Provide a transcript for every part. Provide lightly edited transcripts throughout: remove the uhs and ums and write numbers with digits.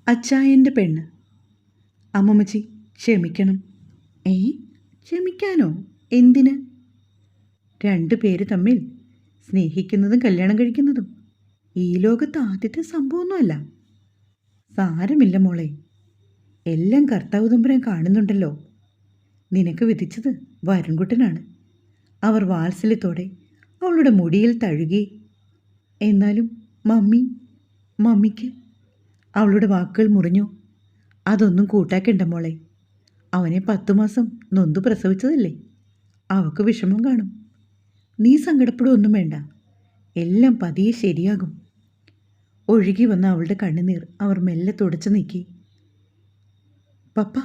അച്ചായൻ്റെ പെണ്ണ്. അമ്മമ്മച്ചി ക്ഷമിക്കണം. ഏ, ക്ഷമിക്കാനോ? എന്തിന്? പേര് തമ്മിൽ സ്നേഹിക്കുന്നതും കല്യാണം കഴിക്കുന്നതും ഈ ലോകത്ത് ആദ്യത്തെ സംഭവമൊന്നുമല്ല. സാരമില്ല മോളെ, എല്ലാം കർത്താവ് തമ്പുരാൻ കാണുന്നുണ്ടല്ലോ. നിനക്ക് വിധിച്ചത് വരുൺകുട്ടനാണ്. അവർ വാത്സല്യത്തോടെ അവളുടെ മുടിയിൽ തഴുകി. എന്നാലും മമ്മിക്ക് അവളുടെ വാക്കുകൾ മുറിഞ്ഞു. അതൊന്നും കൂട്ടാക്കണ്ട മോളെ. അവനെ 10 മാസം നൊന്തു പ്രസവിച്ചതല്ലേ. അവൾക്ക് വിഷമം കാണും. നീ സങ്കടപ്പെടുകയൊന്നും വേണ്ട. എല്ലാം പതിയെ ശരിയാകും. ഒഴുകി വന്ന അവളുടെ കണ്ണുനീർ അവർ മെല്ലെ തുടച്ചു നീക്കി. പപ്പ,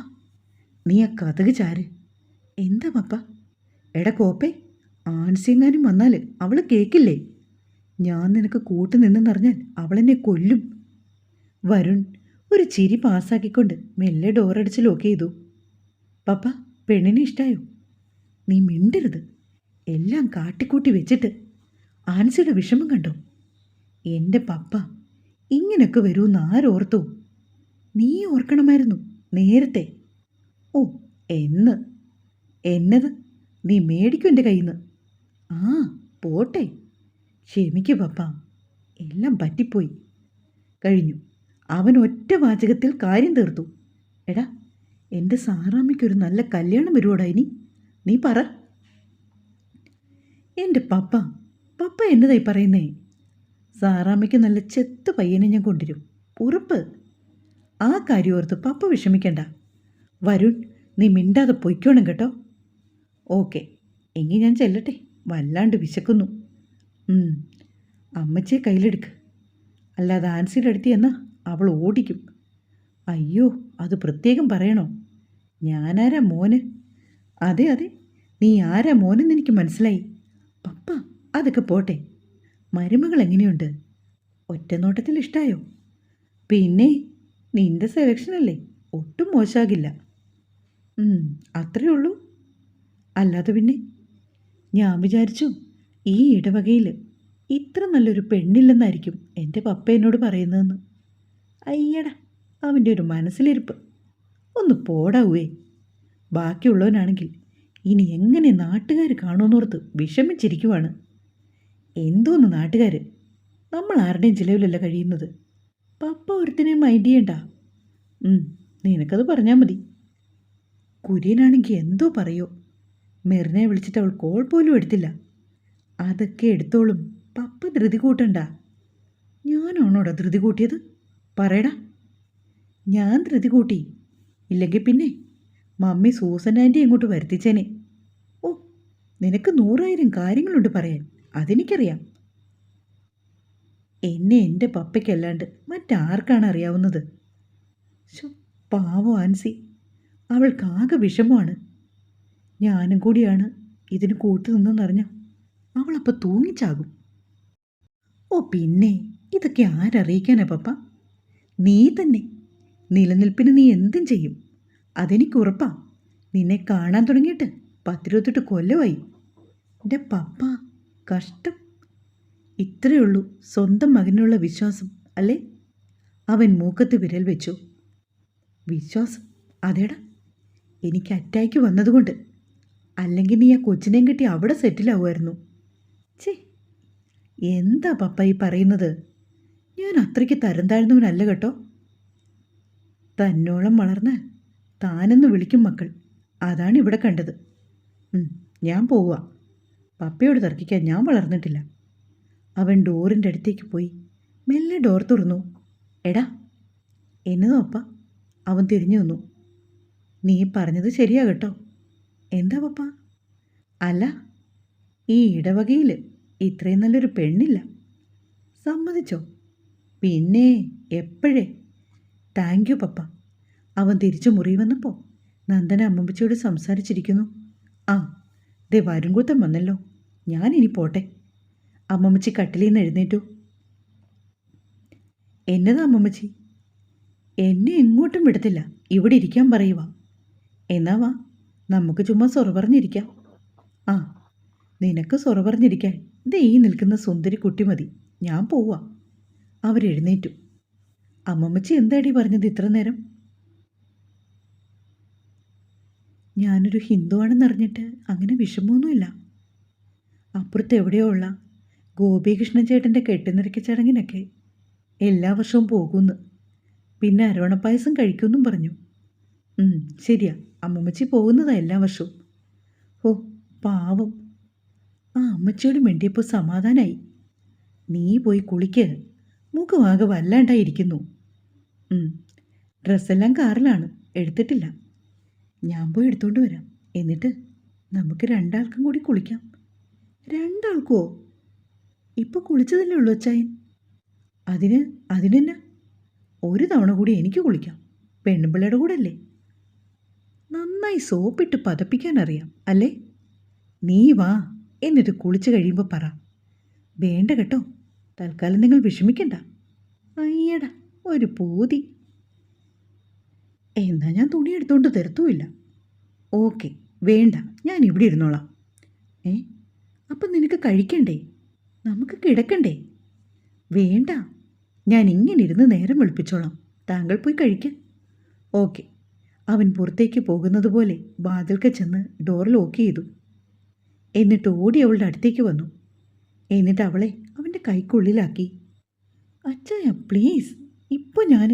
നീ ആ കഥക് ചാര്. എന്താ പപ്പ? എടാ കോപ്പേ, ആൻസിയെങ്ങാനും വന്നാൽ അവൾ കേൾക്കില്ലേ? ഞാൻ നിനക്ക് കൂട്ടുനിന്നെന്നറിഞ്ഞാൽ അവളെന്നെ കൊല്ലും. വരുൺ ഒരു ചിരി പാസ്സാക്കിക്കൊണ്ട് മെല്ലെ ഡോറടിച്ച് ലോക്ക് ചെയ്തു. പപ്പ, പെണ്ണിനെ ഇഷ്ടായോ? നീ മിണ്ടരുത്. എല്ലാം കാട്ടിക്കൂട്ടി വെച്ചിട്ട് ആൻസിയുടെ വിഷമം കണ്ടോ? എൻ്റെ പപ്പ ഇങ്ങനൊക്കെ വരുമെന്ന് ആരോർത്തു? നീ ഓർക്കണമായിരുന്നു നേരത്തെ. ഓ, എന്നത് നീ മേടിക്കും എൻ്റെ കയ്യിൽ നിന്ന്. ആ, പോട്ടെ. ക്ഷമിക്കു പപ്പ, എല്ലാം പറ്റിപ്പോയി. കഴിഞ്ഞു. അവൻ ഒറ്റ വാചകത്തിൽ കാര്യം തീർത്തു. എടാ, എൻ്റെ സാറാമ്മയ്ക്കൊരു നല്ല കല്യാണം വരുവോടാ ഇനി? നീ പറ. എൻ്റെ പപ്പ എന്നതായി പറയുന്നേ? സാറാമ്മയ്ക്ക് നല്ല ചെത്ത് പയ്യനെ ഞാൻ കൊണ്ടുവരും, ഉറപ്പ്. ആ കാര്യം ഓർത്ത് പപ്പ വിഷമിക്കണ്ട. വരുൺ, നീ മിണ്ടാതെ പൊയ്ക്കോണം കേട്ടോ. ഓക്കെ, എങ്കിൽ ഞാൻ ചെല്ലട്ടെ, വല്ലാണ്ട് വിശക്കുന്നു. അമ്മച്ചിയെ കയ്യിലെടുക്ക്, അല്ലാതെ ആൻസിയുടെ അടുത്ത് ചെന്നാൽ അവൾ ഓടിക്കും. അയ്യോ, അത് പ്രത്യേകം പറയണോ? ഞാനാരാ മോന്? അതെ, നീ ആരാ മോനെന്ന് എനിക്ക് മനസ്സിലായി. പപ്പ, അതൊക്കെ പോട്ടെ. മരുമകൾ എങ്ങനെയുണ്ട്? ഒറ്റനോട്ടത്തിൽ ഇഷ്ടായോ? പിന്നെ നിന്റെ സെലക്ഷനല്ലേ, ഒട്ടും മോശമാകില്ല. അത്രേ ഉള്ളൂ. അല്ലാതെ പിന്നെ ഞാൻ വിചാരിച്ചു ഈ ഇടവകയിൽ ഇത്ര നല്ലൊരു പെണ്ണില്ലെന്നായിരിക്കും എൻ്റെ പപ്പ എന്നോട് പറയുന്നതെന്ന്. അയ്യടാ, അവൻ്റെ ഒരു മനസ്സിലിരിപ്പ്. ഒന്ന് പോടാവേ. ബാക്കിയുള്ളവനാണെങ്കിൽ ഇനി എങ്ങനെ നാട്ടുകാർ കാണുമെന്നോർത്ത് വിഷമിച്ചിരിക്കുവാണ്. എന്തോന്ന് നാട്ടുകാർ? നമ്മൾ ആരുടെയും ചിലവിലല്ല കഴിയുന്നത്. പപ്പ ഒരുത്തിനെയും മൈൻഡ് ചെയ്യണ്ട. നിനക്കത് പറഞ്ഞാൽ മതി. കുര്യനാണെങ്കിൽ എന്തോ പറയോ. മെറിനെ വിളിച്ചിട്ട് അവൾ കോൾ പോലും എടുത്തില്ല. അതൊക്കെ എടുത്തോളും. പപ്പ ധൃതി കൂട്ടണ്ട. ഞാനാണോടാ ധൃതി കൂട്ടിയത്? പറയടാ. ഞാൻ ധൃതി കൂട്ടി ഇല്ലെങ്കിൽ പിന്നെ മമ്മി സൂസൻ ആൻറ്റി ഇങ്ങോട്ട് വരുത്തിച്ചേനെ. ഓ, നിനക്ക് 100,000 കാര്യങ്ങളുണ്ട് പറയാൻ, അതെനിക്കറിയാം. എന്നെ എൻ്റെ പപ്പയ്ക്കല്ലാണ്ട് മറ്റാർക്കാണ് അറിയാവുന്നത്? പാവം ആൻസി, അവൾക്കാകെ വിഷമമാണ്. ഞാനും കൂടിയാണ് ഇതിന് കൂട്ടുനിന്നെന്നറിഞ്ഞ അവളപ്പോൾ തൂങ്ങിച്ചാകും. ഓ പിന്നെ, ഇതൊക്കെ ആരറിയിക്കാനാ പപ്പ? നീ തന്നെ. നിലനിൽപ്പിന് നീ എന്തും ചെയ്യും, അതെനിക്കുറപ്പാ. നിന്നെ കാണാൻ തുടങ്ങിയിട്ട് 10-28 കൊല്ലമായി. എൻ്റെ പപ്പ കഷ്ടം. ഇത്രയേ ഉള്ളൂ സ്വന്തം മകനുള്ള വിശ്വാസം അല്ലേ? അവൻ മൂക്കത്ത് വിരൽ വെച്ചു. വിശ്വാസം? അതേടാ, എനിക്ക് അറ്റാക്ക് വന്നതുകൊണ്ട്. അല്ലെങ്കിൽ നീ ആ കൊച്ചിനെയും കെട്ടി അവിടെ സെറ്റിലാവുമായിരുന്നു. ചേ, എന്താ പപ്പ ഈ പറയുന്നത്? ഞാൻ അത്രയ്ക്ക് തരം താഴ്ന്നവനല്ല കേട്ടോ. തന്നോളം വളർന്ന് താനെന്ന് വിളിക്കും മക്കൾ, അതാണ് ഇവിടെ കണ്ടത്. ഞാൻ പോവുക. പപ്പയോട് തർക്കിക്കാൻ ഞാൻ വളർന്നിട്ടില്ല. അവൻ ഡോറിൻ്റെ അടുത്തേക്ക് പോയി മെല്ലെ ഡോർ തുറന്നു. എടാ, എന്നതോ പപ്പ? അവൻ തിരിഞ്ഞു നിന്നു. നീ പറഞ്ഞത് ശരിയാ കേട്ടോ. എന്താ പപ്പ? അല്ല, ഈ ഇടവകയിൽ ഇത്രയും നല്ലൊരു പെണ്ണില്ല. സമ്മതിച്ചോ? പിന്നെ എപ്പോഴേ. താങ്ക് യു പപ്പ. അവൻ തിരിച്ചു മുറി വന്നപ്പോൾ നന്ദന അമ്മമ്മച്ചിയോട് സംസാരിച്ചിരിക്കുന്നു. ആ, ദേ വരുംകൂത്തം വന്നല്ലോ, ഞാനിനി പോട്ടെ. അമ്മമ്മച്ചി കട്ടിലിൽ നിന്ന് എഴുന്നേറ്റു. എന്നതാ അമ്മമ്മച്ചി? എന്നെ എങ്ങോട്ടും വിടത്തില്ല, ഇവിടെ ഇരിക്കാൻ പറയുക. എന്നാ വാ, നമുക്ക് ചുമ്മാ സൊറ പറഞ്ഞിരിക്കാം. ആ, നിനക്ക് സൊറ പറഞ്ഞിരിക്കാൻ ദേ ഈ നിൽക്കുന്ന സുന്ദരി കുട്ടി മതി. ഞാൻ പോവാ. അവരെഴുന്നേറ്റു. അമ്മമ്മച്ചി എന്താടി പറഞ്ഞത് ഇത്ര നേരം? ഞാനൊരു ഹിന്ദുവാണെന്നറിഞ്ഞിട്ട് അങ്ങനെ വിഷമമൊന്നുമില്ല. അപ്പുറത്ത് എവിടെയോ ഉള്ള ഗോപികൃഷ്ണൻ ചേട്ടൻ്റെ കെട്ടുനിറയ്ക്ക ചടങ്ങിനൊക്കെ എല്ലാ വർഷവും പോകുന്നു. പിന്നെ അരവണപ്പായസം കഴിക്കുമെന്നും പറഞ്ഞു. ശരിയാ, അമ്മമ്മച്ചി പോകുന്നതാ എല്ലാ വർഷവും. ഓ പാവം. ആ അമ്മച്ചിയോട് മിണ്ടിയപ്പോൾ സമാധാനമായി. നീ പോയി കുളിക്ക്, മുഖമാകെ വല്ലാണ്ടായിരിക്കുന്നു. ഡ്രസ്സെല്ലാം കാറിലാണ്, എടുത്തിട്ടില്ല. ഞാൻ പോയി എടുത്തോണ്ട് വരാം. എന്നിട്ട് നമുക്ക് രണ്ടാൾക്കും കൂടി കുളിക്കാം. രണ്ടാൾക്കോ? ഇപ്പോൾ കുളിച്ചതല്ലേ ഉള്ളൂ അച്ചായൻ. അതിനെന്നാ, ഒരു തവണ കൂടി എനിക്ക് കുളിക്കാം. പെണ്ണുപിള്ളയുടെ കൂടെ അല്ലേ. നന്നായി സോപ്പിട്ട് പതപ്പിക്കാനറിയാം അല്ലേ? നീ വാ, എന്നിട്ട് കുളിച്ച് കഴിയുമ്പോൾ പറ. വേണ്ട കേട്ടോ, തൽക്കാലം നിങ്ങൾ വിഷമിക്കണ്ട. അയ്യടാ ഒരു പൂതി. എന്നാ ഞാൻ തുണി എടുത്തോണ്ട് തരത്തുമില്ല. ഓക്കെ, വേണ്ട, ഞാൻ ഇവിടെ ഇരുന്നോളാം. അപ്പം നിനക്ക് കഴിക്കണ്ടേ? നമുക്ക് കിടക്കണ്ടേ? വേണ്ട, ഞാൻ ഇങ്ങനെ ഇരുന്ന് നേരം വെളുപ്പിച്ചോളാം. താങ്കൾ പോയി കഴിക്ക്. ഓക്കെ. അവൻ പുറത്തേക്ക് പോകുന്നത് പോലെ വാതിൽക്ക് ചെന്ന് ഡോർ ലോക്ക് ചെയ്തു. എന്നിട്ട് ഓടി അവളുടെ അടുത്തേക്ക് വന്നു. എന്നിട്ട് അവളെ അവൻ്റെ കൈക്കുള്ളിലാക്കി. അച്ചായ പ്ലീസ്, ഇപ്പോൾ ഞാൻ...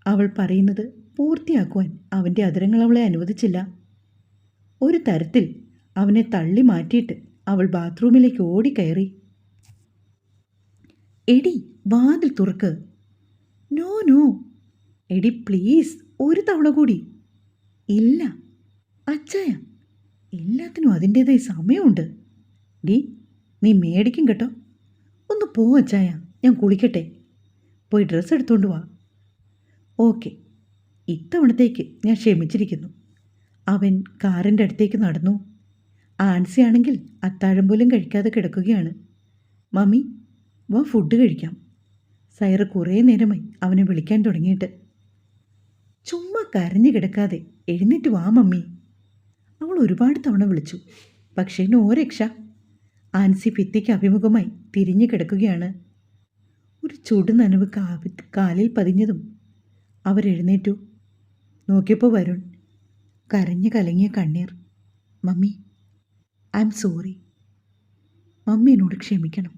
അവൾ പറയുന്നത് പൂർത്തിയാക്കുവാൻ അവൻ്റെ അധരങ്ങൾ അവളെ അനുവദിച്ചില്ല. ഒരു തരത്തിൽ അവനെ തള്ളി മാറ്റിയിട്ട് അവൾ ബാത്റൂമിലേക്ക് ഓടിക്കയറി. എടി വാതിൽ തുറക്ക്. No no. എടി പ്ലീസ്, ഒരു തവണ കൂടി. ഇല്ല അച്ചായ, എല്ലാത്തിനും അതിൻ്റേതായ സമയമുണ്ട്. നീ മേടിക്കും കേട്ടോ. ഒന്ന് പോ അച്ചായ, ഞാൻ കുളിക്കട്ടെ. പോയി ഡ്രസ്സ് എടുത്തോണ്ട് വാ. ഓക്കെ, ഇത്തവണത്തേക്ക് ഞാൻ ക്ഷമിച്ചിരിക്കുന്നു. അവൻ കാറിൻ്റെ അടുത്തേക്ക് നടന്നു. ആൻസിയാണെങ്കിൽ അത്താഴം പോലും കഴിക്കാതെ കിടക്കുകയാണ്. മമ്മി വാ, ഫുഡ് കഴിക്കാം. സൈറ കുറേ നേരമായി അവനെ വിളിക്കാൻ തുടങ്ങിയിട്ട്. ചുമ്മാ കരഞ്ഞു കിടക്കാതെ എഴുന്നേറ്റ് വാ മമ്മി. അവൾ ഒരുപാട് തവണ വിളിച്ചു, പക്ഷേ നോ രക്ഷ. ആൻസി ഭിത്തിക്ക് അഭിമുഖമായി തിരിഞ്ഞു കിടക്കുകയാണ്. ഒരു ചുടു നനവ് കാലിൽ പതിഞ്ഞതും അവരെഴുന്നേറ്റു. നോക്കിയപ്പോൾ വരുൺ, കരഞ്ഞു കലങ്ങിയ കണ്ണീർ. Mummy, I am sorry. Mummy എന്നോട് ക്ഷമിക്കണം.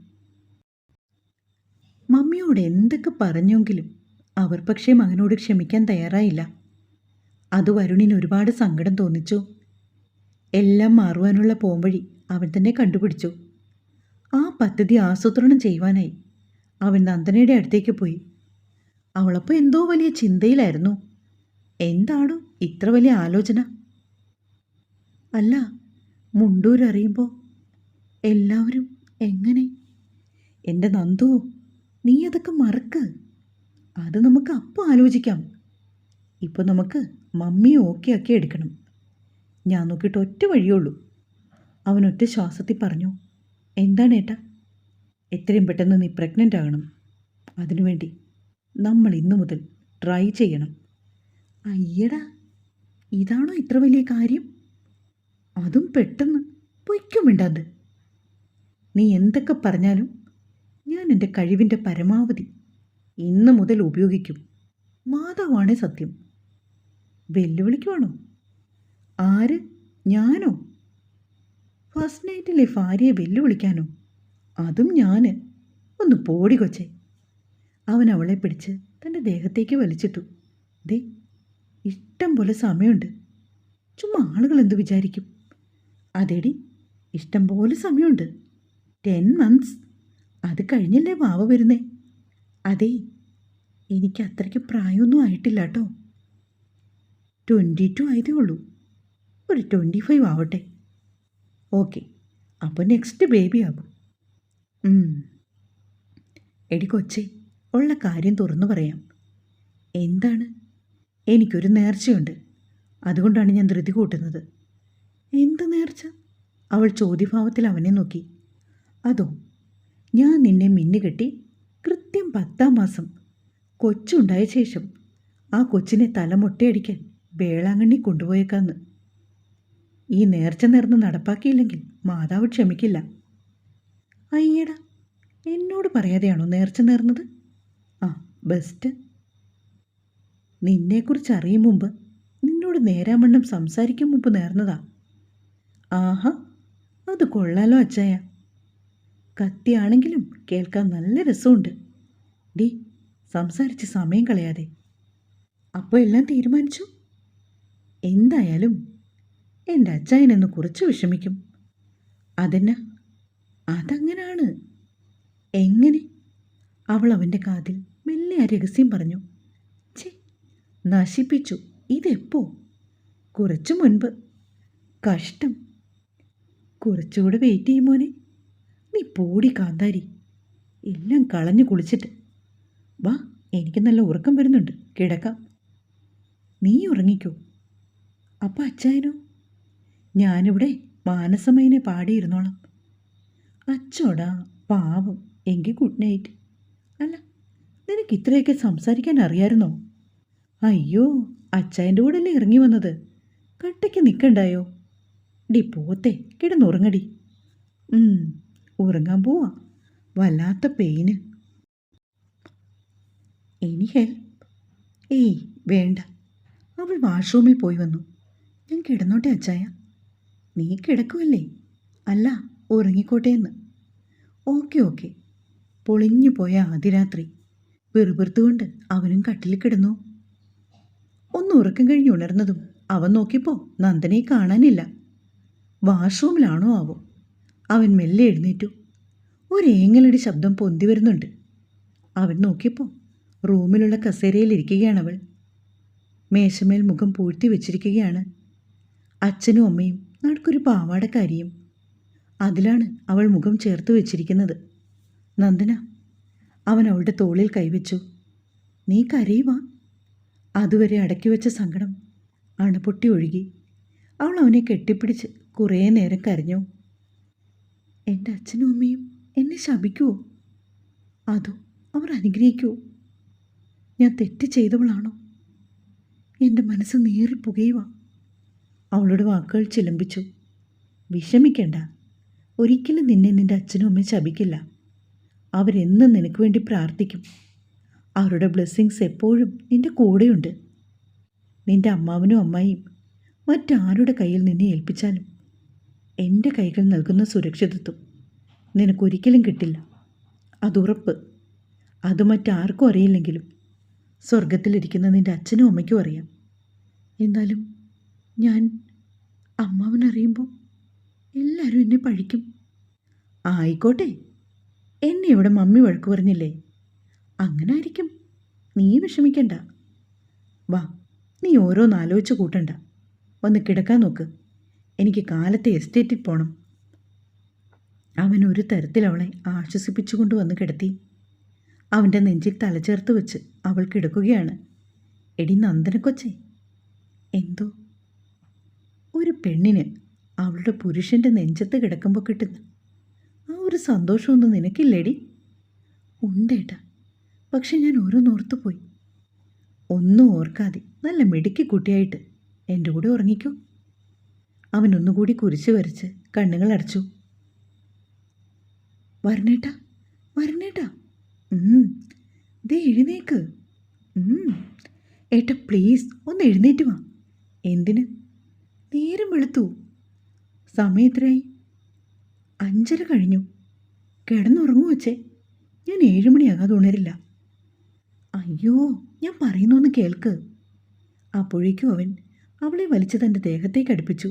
മമ്മിയോട് എന്തൊക്കെ പറഞ്ഞെങ്കിലും അവർ പക്ഷേ മകനോട് ക്ഷമിക്കാൻ തയ്യാറായില്ല. അത് വരുണിന് ഒരുപാട് സങ്കടം തോന്നിച്ചു. എല്ലാം മാറുവാനുള്ള പോംവഴി അവൻ തന്നെ കണ്ടുപിടിച്ചു. ആ പദ്ധതി ആസൂത്രണം ചെയ്യുവാനായി അവൻ നന്ദനയുടെ അടുത്തേക്ക് പോയി. അവളപ്പോൾ എന്തോ വലിയ ചിന്തയിലായിരുന്നു. എന്താണോ ഇത്ര വലിയ ആലോചന? അല്ല, മുണ്ടൂരറിയുമ്പോൾ എല്ലാവരും എങ്ങനെ? എൻ്റെ നന്ദു, നീ അതൊക്കെ മറക്ക്. അത് നമുക്ക് അപ്പോൾ ആലോചിക്കാം. ഇപ്പോൾ നമുക്ക് മമ്മിയെ ഓക്കെ ആക്കി എടുക്കണം. ഞാൻ നോക്കിയിട്ട് ഒറ്റ വഴിയുള്ളൂ. അവനൊറ്റ ശ്വാസത്തിൽ പറഞ്ഞു. എന്താണ് ഏട്ടാ? എത്രയും പെട്ടെന്ന് നീ പ്രഗ്നൻ്റ് ആകണം. അതിനുവേണ്ടി നമ്മൾ ഇന്നു മുതൽ ട്രൈ ചെയ്യണം. അയ്യടാ, ഇതാണോ ഇത്ര വലിയ കാര്യം? അതും പെട്ടെന്ന്? പൊയ്ക്കും വേണ്ടാണ്ട്. നീ എന്തൊക്കെ പറഞ്ഞാലും ഞാൻ എൻ്റെ കഴിവിൻ്റെ പരമാവധി ഇന്ന് മുതൽ ഉപയോഗിക്കും. മാതാവാണേ സത്യം. വെല്ലുവിളിക്കുവാണോ? ആര്? ഞാനോ? ഫസ്റ്റ് നൈറ്റിലെ ഭാര്യയെ വെല്ലുവിളിക്കാനോ? അതും ഞാൻ? ഒന്ന് പോടി കൊച്ചേ. അവൻ അവളെ പിടിച്ച് തൻ്റെ ദേഹത്തേക്ക് വലിച്ചിട്ടു. ദേ, ഇഷ്ടം പോലെ സമയമുണ്ട്. ചുമ്മാ ആളുകൾ എന്തു വിചാരിക്കും? അതെടി, ഇഷ്ടം പോലെ സമയമുണ്ട്. 10 months. അത് കഴിഞ്ഞല്ലേ വാവ വരുന്നേ. അതേ, എനിക്ക് അത്രയ്ക്ക് പ്രായമൊന്നും ആയിട്ടില്ല കേട്ടോ. 22 ആയതേ ഉള്ളൂ. ഒരു 25 ആവട്ടെ. ഓക്കെ, അപ്പോൾ നെക്സ്റ്റ് ബേബി ആകും. എടി കൊച്ചേ, ഉള്ള കാര്യം തുറന്നു പറയാം. എന്താണ്? എനിക്കൊരു നേർച്ചയുണ്ട്. അതുകൊണ്ടാണ് ഞാൻ ധൃതി കൂട്ടുന്നത്. എന്ത് നേർച്ച? അവൾ ചോദ്യഭാവത്തിൽ അവനെ നോക്കി. അതോ, ഞാൻ നിന്നെ മിന്നുകെട്ടി കൃത്യം 10ാം മാസം കൊച്ചുണ്ടായ ശേഷം ആ കൊച്ചിനെ തലമൊട്ടയടിക്കാൻ വേളാങ്കണ്ണി കൊണ്ടുപോയേക്കാന്ന്. ഈ നേർച്ച നേർന്ന് നടപ്പാക്കിയില്ലെങ്കിൽ മാതാവ് ക്ഷമിക്കില്ല. അയ്യടാ, എന്നോട് പറയാതെയാണോ നേർച്ച നേർന്നത്? ആ, ബെസ്റ്റ്. നിന്നെക്കുറിച്ച് അറിയും മുമ്പ്, നിന്നോട് നേരാവണ്ണം സംസാരിക്കും മുമ്പ് നേർന്നതാ. ആഹാ, അത് കൊള്ളാലോ അച്ചായ. കത്തിയാണെങ്കിലും കേൾക്കാൻ നല്ല രസമുണ്ട്. ഡി, സംസാരിച്ച് സമയം കളയാതെ. അപ്പോൾ എല്ലാം തീരുമാനിച്ചു? എന്തായാലും എൻ്റെ അച്ചായനെന്ന് കുറച്ച് വിഷമിക്കും. അതെന്നാ? അതങ്ങനാണ്. എങ്ങനെ? അവൾ അവൻ്റെ കാതിൽ മെല്ലെ ആ രഹസ്യം പറഞ്ഞു. ഛേ, നശിപ്പിച്ചു. ഇതെപ്പോ? കുറച്ചു മുൻപ്. കഷ്ടം. കുറച്ചുകൂടെ വെയിറ്റ് ചെയ്യും മോനെ. നീ പോടി കാന്താരി. എല്ലാം കളഞ്ഞു കുളിച്ചിട്ട് വാ, എനിക്ക് നല്ല ഉറക്കം വരുന്നുണ്ട്, കിടക്കാം. നീ ഉറങ്ങിക്കോ. അപ്പം അച്ചായനോ? ഞാനിവിടെ മാനസമയനെ പാടിയിരുന്നോളാം. അച്ചോടാ പാവം. എങ്കിൽ ഗുഡ് നൈറ്റ്. അല്ല, നിനക്ക് ഇത്രയൊക്കെ സംസാരിക്കാൻ അറിയാമായിരുന്നോ? അയ്യോ, അച്ചായൻ്റെ കൂടെയല്ലേ ഇറങ്ങി വന്നത്. കട്ടയ്ക്ക് നിൽക്കണ്ടായോ? ഡി പോത്തെ, കിടന്നുറങ്ങടി. ഉറങ്ങാൻ പോവാ. വല്ലാത്ത പെയിന്. ഇനി ഹെൽപ്പ്? ഏയ് വേണ്ട. അവൾ വാഷ്റൂമിൽ പോയി വന്നു. ഞാൻ കിടന്നോട്ടെ അച്ചായ? നീ കിടക്കുമല്ലേ? അല്ല, ഉറങ്ങിക്കോട്ടെ എന്ന്. Okay okay. പൊളിഞ്ഞു പോയ ആദ്യരാത്രി വെറുപെറുത്തുകൊണ്ട് അവനും കട്ടിൽ കിടന്നു. ഒന്ന് ഉറക്കം കഴിഞ്ഞ് ഉണർന്നതും അവൻ നോക്കിയപ്പോൾ നന്ദനെ കാണാനില്ല. വാഷ്റൂമിലാണോ ആവോ? അവൻ മെല്ലെ എഴുന്നേറ്റു. ഒരു ഏങ്ങലടി ശബ്ദം പൊന്തി വരുന്നുണ്ട്. അവൻ നോക്കിയപ്പോൾ റൂമിലുള്ള കസേരയിലിരിക്കുകയാണവൾ. മേശമേൽ മുഖം പൂഴ്ത്തി വെച്ചിരിക്കുകയാണ്. അച്ഛനും അമ്മയും നടുക്കൊരു പാവാടക്കാരിയും. അതിലാണ് അവൾ മുഖം ചേർത്ത് വെച്ചിരിക്കുന്നത്. നന്ദന. അവൻ അവളുടെ തോളിൽ കൈവച്ചു. നീ കരയുവാ? അതുവരെ അടക്കി വെച്ച സങ്കടം അണപൊട്ടി ഒഴുകി. അവൾ അവനെ കെട്ടിപ്പിടിച്ച് കുറേ നേരം കരഞ്ഞു. എൻ്റെ അച്ഛനും അമ്മയും എന്നെ ശപിക്കുമോ? അതോ അവർ അനുഗ്രഹിക്കുമോ? ഞാൻ തെറ്റ് ചെയ്തവളാണോ? എൻ്റെ മനസ്സ് നീറിപ്പുകയുവാ. അവളുടെ വാക്കുകൾ ചിലമ്പിച്ചു. വിഷമിക്കേണ്ട. ഒരിക്കലും നിന്റെ അച്ഛനും അമ്മയും ശപിക്കില്ല. അവരെന്നും നിനക്ക് വേണ്ടി പ്രാർത്ഥിക്കും. അവരുടെ ബ്ലെസ്സിങ്സ് എപ്പോഴും നിൻ്റെ കൂടെയുണ്ട്. നിൻ്റെ അമ്മാവനും അമ്മായിയും മറ്റാരുടെ കയ്യിൽ നിന്നെ ഏൽപ്പിച്ചാലും എൻ്റെ കൈകൾ നൽകുന്ന സുരക്ഷിതത്വം നിനക്കൊരിക്കലും കിട്ടില്ല. അതുറപ്പ്. അത് മറ്റാർക്കും അറിയില്ലെങ്കിലും സ്വർഗത്തിലിരിക്കുന്ന നിൻ്റെ അച്ഛനും അമ്മയ്ക്കും അറിയാം. എന്നാലും ഞാൻ അമ്മാവനറിയുമ്പോൾ എല്ലാവരും എന്നെ പഴിക്കും. ആയിക്കോട്ടെ, എന്നെ ഇവിടെ മമ്മി വഴക്ക് പറഞ്ഞില്ലേ? അങ്ങനെ ആയിരിക്കും. നീ വിഷമിക്കണ്ട. വാ, നീ ഓരോന്നാലോചിച്ച് കൂട്ടണ്ട. വന്ന് കിടക്കാൻ നോക്ക്. എനിക്ക് കാലത്തെ എസ്റ്റേറ്റിൽ പോകണം. അവൻ ഒരു തരത്തിൽ അവളെ ആശ്വസിപ്പിച്ചുകൊണ്ട് വന്ന് കിടത്തി. അവൻ്റെ നെഞ്ചിൽ തലചേർത്ത് വെച്ച് അവൾ കിടക്കുകയാണ്. എടി നന്ദനക്കൊച്ചേ, എന്തോ ഒരു പെണ്ണിന് അവളുടെ പുരുഷൻ്റെ നെഞ്ചത്ത് കിടക്കുമ്പോൾ കിട്ടുന്ന ആ ഒരു സന്തോഷമൊന്നും നിനക്കില്ലേടി? ഉണ്ടേട്ടാ, പക്ഷെ ഞാൻ ഓരോന്നോർത്തു പോയി. ഒന്നും ഓർക്കാതെ നല്ല മിടുക്കി കുട്ടിയായിട്ട് എൻ്റെ കൂടെ ഉറങ്ങിക്കോ. അവൻ ഒന്നുകൂടി കുരിശ് വരച്ച് കണ്ണുകൾ അടച്ചു. വരണേട്ടാ, വരണേട്ടാ. ദേ എഴുന്നേക്ക്. ഏട്ടാ പ്ലീസ് ഒന്ന് എഴുന്നേറ്റ് വാ. എന്തിന്? നേരം വെളുത്തു. സമയം എത്രയായി? 5:30 കഴിഞ്ഞു. കിടന്നുറങ്ങു വച്ചേ. ഞാൻ 7 മണിയാകാതെ ഉണരില്ല. അയ്യോ, ഞാൻ പറയുന്നൊന്ന് കേൾക്ക്. അപ്പോഴേക്കും അവൻ അവളെ വലിച്ച് തൻ്റെ ദേഹത്തേക്ക് അടുപ്പിച്ചു.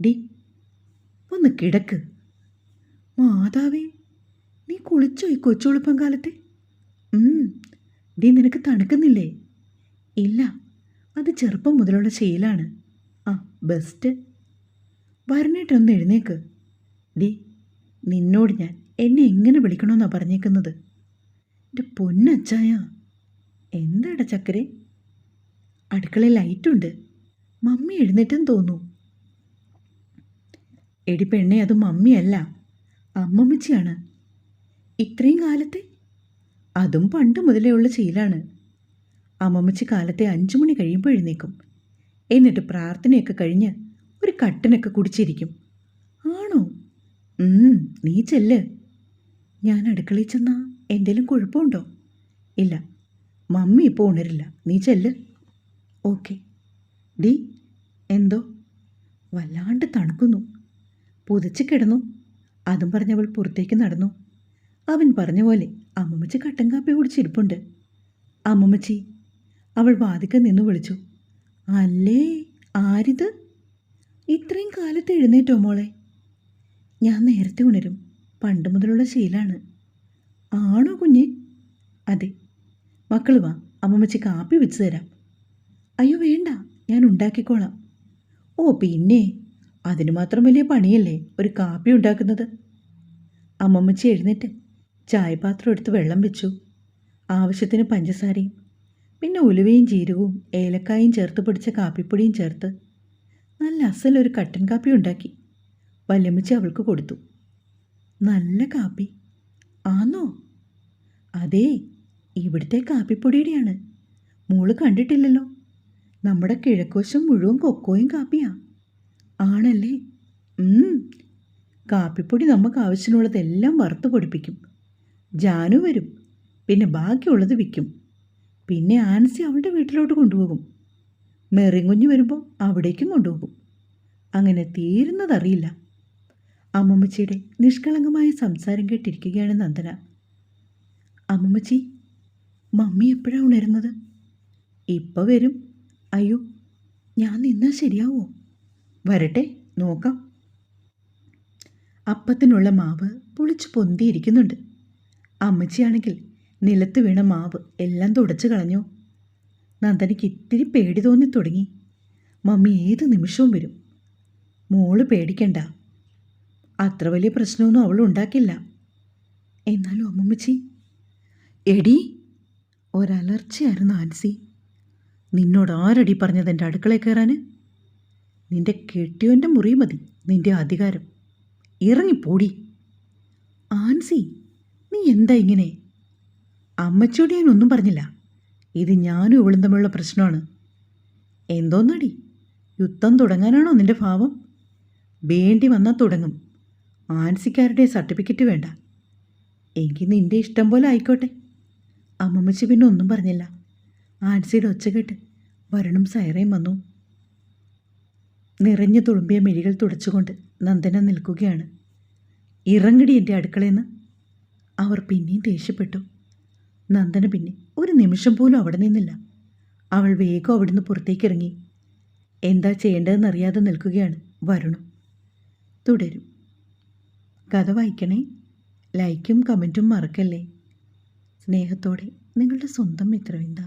ഡി, ഒന്ന് കിടക്ക്. മാതാവേ, നീ കുളിച്ചോ ഈ കൊച്ചുളുപ്പം കാലത്തെ? ഡി, നിനക്ക് തണുക്കുന്നില്ലേ? ഇല്ല, അത് ചെറുപ്പം മുതലുള്ള ശീലാണ്. ആ ബെസ്റ്റ്. വരണേട്ടൊന്ന് എഴുന്നേക്ക്. ഡി, നിന്നോട് ഞാൻ എന്നെ എങ്ങനെ വിളിക്കണമെന്നാണ് പറഞ്ഞേക്കുന്നത്? എൻ്റെ പൊന്നച്ചായ. എന്താടാ ചക്കരെ? അടുക്കളയിൽ ലൈറ്റുണ്ട്. മമ്മി എഴുന്നേറ്റെന്ന് തോന്നൂ. എടി പെണ്ണെ, അത് മമ്മിയല്ല, അമ്മമ്മച്ചിയാണ്. ഇത്രയും കാലത്തെ? അതും പണ്ട് മുതലേ ഉള്ള ശീലാണ്. അമ്മമ്മച്ചി കാലത്തെ 5 മണി കഴിയുമ്പോൾ എഴുന്നേക്കും. എന്നിട്ട് പ്രാർത്ഥനയൊക്കെ കഴിഞ്ഞ് ഒരു കട്ടനൊക്കെ കുടിച്ചിരിക്കും. ആണോ? നീ ചെല്ല്. ഞാൻ അടുക്കളയിൽ ചെന്നാ എന്തേലും കുഴപ്പമുണ്ടോ? ഇല്ല, മമ്മി ഇപ്പോൾ ഉണരില്ല, നീ ചെല്ല്. ഓക്കെ. ഡി, എന്തോ? വല്ലാണ്ട് തണുക്കുന്നു. പുതച്ച് കിടന്നു. അതും പറഞ്ഞവൾ പുറത്തേക്ക് നടന്നു. അവൻ പറഞ്ഞ പോലെ അമ്മമ്മച്ചി കട്ടൻ കാപ്പി കുടിച്ചിരിപ്പുണ്ട്. അമ്മമ്മച്ചി, അവൾ വാതിക്കൽ നിന്ന് വിളിച്ചു. അല്ലേ, ആരിത്? ഇത്രയും കാലത്ത് എഴുന്നേറ്റോ മോളെ? ഞാൻ നേരത്തെ ഉണരും, പണ്ട് മുതലുള്ള ശീലാണ്. ആണോ കുഞ്ഞെ? അതെ. മക്കൾ വാ, അമ്മമ്മച്ചി കാപ്പി വെച്ച് തരാം. അയ്യോ വേണ്ട, ഞാൻ ഉണ്ടാക്കിക്കോളാം. ഓ പിന്നെ, അതിന് മാത്രം വലിയ പണിയല്ലേ ഒരു കാപ്പി ഉണ്ടാക്കുന്നത്? അമ്മമ്മച്ചി എഴുന്നേറ്റ് ചായപാത്രം എടുത്ത് വെള്ളം വെച്ചു. ആവശ്യത്തിന് പഞ്ചസാരയും പിന്നെ ഉലുവയും ജീരകവും ഏലക്കായും ചേർത്ത് പൊടിച്ച കാപ്പിപ്പൊടിയും ചേർത്ത് നല്ല അസലൊരു കട്ടൻ കാപ്പി ഉണ്ടാക്കി വല്യമ്മച്ചി അവൾക്ക് കൊടുത്തു. നല്ല കാപ്പി ആന്നോ? അതേ, ഇവിടുത്തെ കാപ്പിപ്പൊടിയുടെയാണ്. മോള് കണ്ടിട്ടില്ലല്ലോ. നമ്മുടെ കിഴക്കുവശം മുഴുവൻ കൊക്കോയും കാപ്പിയാ. ആണല്ലേ? കാപ്പിപ്പൊടി നമുക്ക് ആവശ്യമുള്ളതെല്ലാം വറുത്ത് പൊടിപ്പിക്കും. ജാനു വരും, പിന്നെ ബാക്കിയുള്ളത് വിൽക്കും. പിന്നെ ആൻസി അവളുടെ വീട്ടിലോട്ട് കൊണ്ടുപോകും. മെറിങ്കുഞ്ഞ് വരുമ്പോൾ അവിടേക്കും കൊണ്ടുപോകും. അങ്ങനെ തീരുന്നതറിയില്ല. അമ്മമ്മച്ചിയുടെ നിഷ്കളങ്കമായ സംസാരം കേട്ടിരിക്കുകയാണ് നന്ദന. അമ്മമ്മച്ചി, മമ്മി എപ്പോഴാണ് ഉണരുന്നത്? ഇപ്പോൾ വരും. അയ്യോ, ഞാൻ നിന്നാൽ ശരിയാവോ? വരട്ടെ, നോക്കാം. അപ്പത്തിനുള്ള മാവ് പുളിച്ചു പൊന്തിയിരിക്കുന്നുണ്ട്. അമ്മച്ചിയാണെങ്കിൽ നിലത്ത് വീണ മാവ് എല്ലാം തുടച്ചു കളഞ്ഞു. നന്ദനയ്ക്ക് ഇത്തിരി പേടി തോന്നി തുടങ്ങി. മമ്മി ഏത് നിമിഷവും വരും. മോള് പേടിക്കണ്ട, അത്ര വലിയ പ്രശ്നമൊന്നും അവൾ ഉണ്ടാക്കില്ല. എന്നാലും അമ്മമ്മച്ചി. എടി, ഒരലർച്ചയായിരുന്നു ആൻസി. നിന്നോട് ആരടി പറഞ്ഞത് എൻ്റെ അടുക്കളയിൽ കയറാൻ? നിന്റെ കെട്ടിയോൻ്റെ മുറി മതി നിന്റെ അധികാരം. ഇറങ്ങിപ്പോടി. ആൻസി, നീ എന്താ ഇങ്ങനെ? അമ്മച്ചിയോട് ഞാൻ ഒന്നും പറഞ്ഞില്ല. ഇത് ഞാനും ഇവളും തമ്മിലുള്ള പ്രശ്നമാണ്. എന്തോന്നടി, യുദ്ധം തുടങ്ങാനാണോ നിന്റെ ഭാവം? വേണ്ടി വന്നാൽ തുടങ്ങും. ആൻസിക്കാരുടെ സർട്ടിഫിക്കറ്റ് വേണ്ട. എങ്കിൽ നിന്റെ ഇഷ്ടം പോലെ ആയിക്കോട്ടെ. അമ്മമ്മച്ചി പിന്നെ ഒന്നും പറഞ്ഞില്ല. ആൻസിയുടെ ഒച്ച കേട്ട് വരുണും സൈറയും വന്നു. നിറഞ്ഞു തുളുമ്പിയ മിഴികൾ തുടച്ചുകൊണ്ട് നന്ദന നിൽക്കുകയാണ്. ഇറങ്ങടി എൻ്റെ അടുക്കളയെന്ന്. അവർ പിന്നെയും ദേഷ്യപ്പെട്ടു. നന്ദന പിന്നെ ഒരു നിമിഷം പോലും അവിടെ നിന്നില്ല. അവൾ വേഗം അവിടുന്ന് പുറത്തേക്കിറങ്ങി. എന്താ ചെയ്യേണ്ടതെന്നറിയാതെ നിൽക്കുകയാണ് വരുണും. തുടരും. കഥ വായിക്കണേ. ലൈക്കും കമൻറ്റും മറക്കല്ലേ. സ്നേഹത്തോടെ നിങ്ങളുടെ സ്വന്തം മിത്രവിന്ദ.